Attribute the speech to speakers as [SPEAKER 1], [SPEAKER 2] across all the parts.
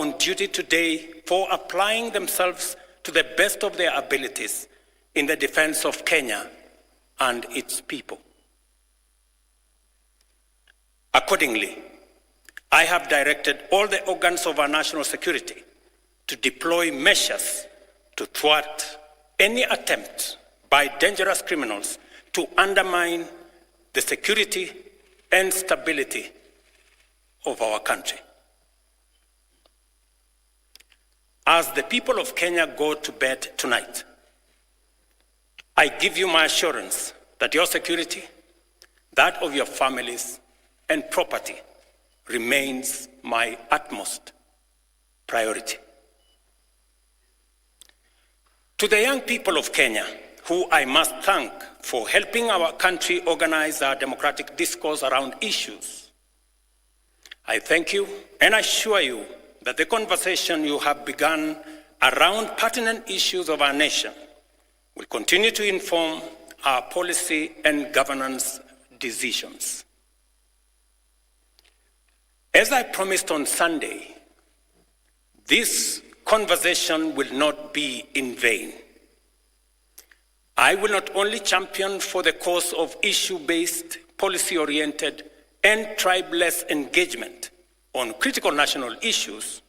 [SPEAKER 1] on duty today for applying themselves to the best of their abilities in the defense of Kenya and its people. Accordingly, I have directed all the organs of our national security to deploy measures to thwart any attempt by dangerous criminals to undermine the security and stability of our country. As the people of Kenya go to bed tonight, I give you my assurance that your security, that of your families and property, remains my utmost priority. To the young people of Kenya, who I must thank for helping our country organize our democratic discourse around issues, I thank you and assure you that the conversation you have begun around pertinent issues of our nation will continue to inform our policy and governance decisions. As I promised on Sunday, this conversation will not be in vain. I will not only champion for the cause of issue-based, policy-oriented, and tribeless engagement on critical national issues,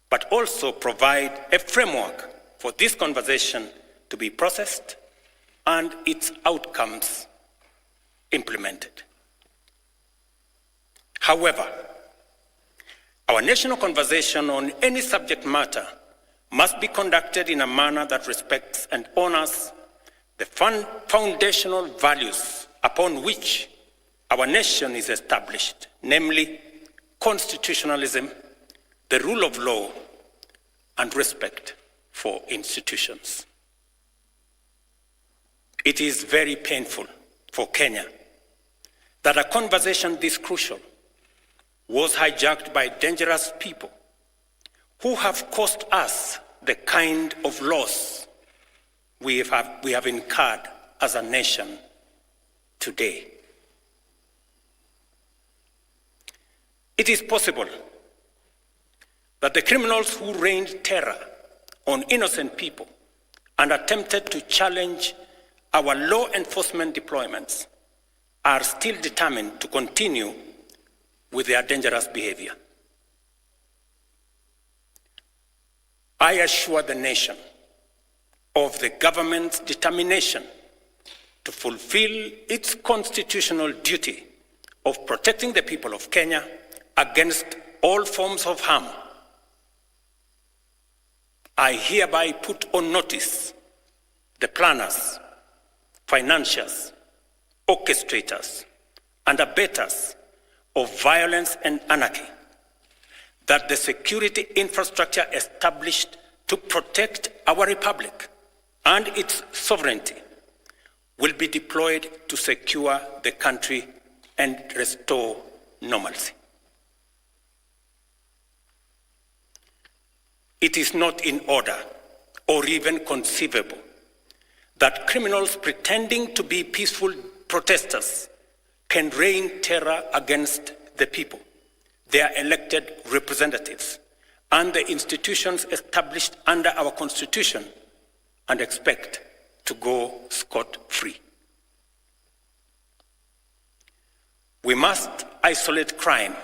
[SPEAKER 1] but also provide a framework for this conversation to be processed and its outcomes implemented. However, our national conversation on any subject matter must be conducted in a manner that respects and honors the foundational values upon which our nation is established, namely constitutionalism, the rule of law, and respect for institutions. It is very painful for Kenya that a conversation this crucial was hijacked by dangerous people who have caused us the kind of loss we have incurred as a nation today. It is possible that the criminals who rained terror on innocent people and attempted to challenge our law enforcement deployments are still determined to continue with their dangerous behavior. I assure the nation of the government's determination to fulfill its constitutional duty of protecting the people of Kenya against all forms of harm. I hereby put on notice the planners, financiers, orchestrators, and abettors of violence and anarchy that the security infrastructure established to protect our republic and its sovereignty will be deployed to secure the country and restore normalcy. It is not in order or even conceivable that criminals pretending to be peaceful protesters can rain terror against the people, their elected representatives, and the institutions established under our Constitution and expect to go scot-free. We must isolate crime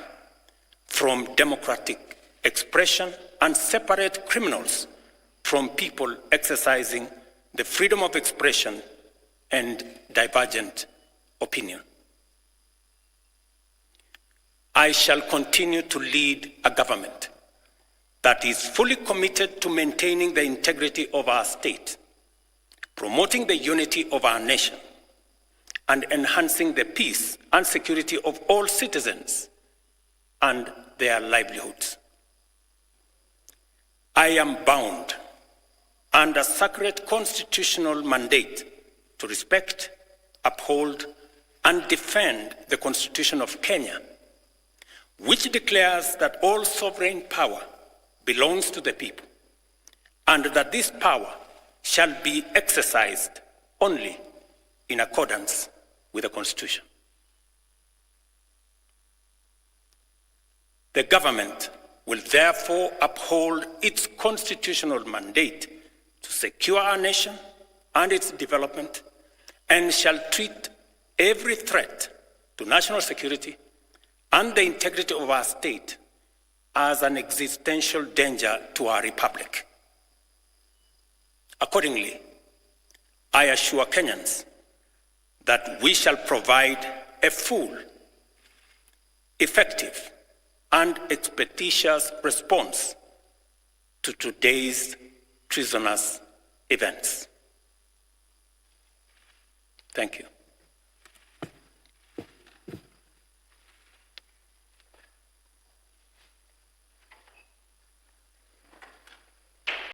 [SPEAKER 1] from democratic expression and separate criminals from people exercising the freedom of expression and divergent opinion. I shall continue to lead a government that is fully committed to maintaining the integrity of our state, promoting the unity of our nation, and enhancing the peace and security of all citizens and their livelihoods. I am bound under sacred constitutional mandate to respect, uphold, and defend the Constitution of Kenya, which declares that all sovereign power belongs to the people, and that this power shall be exercised only in accordance with the Constitution. The government will therefore uphold its constitutional mandate to secure our nation and its development, and shall treat every threat to national security and the integrity of our state as an existential danger to our republic. Accordingly, I assure Kenyans that we shall provide a full, effective, and expeditious response to today's treasonous events. Thank you.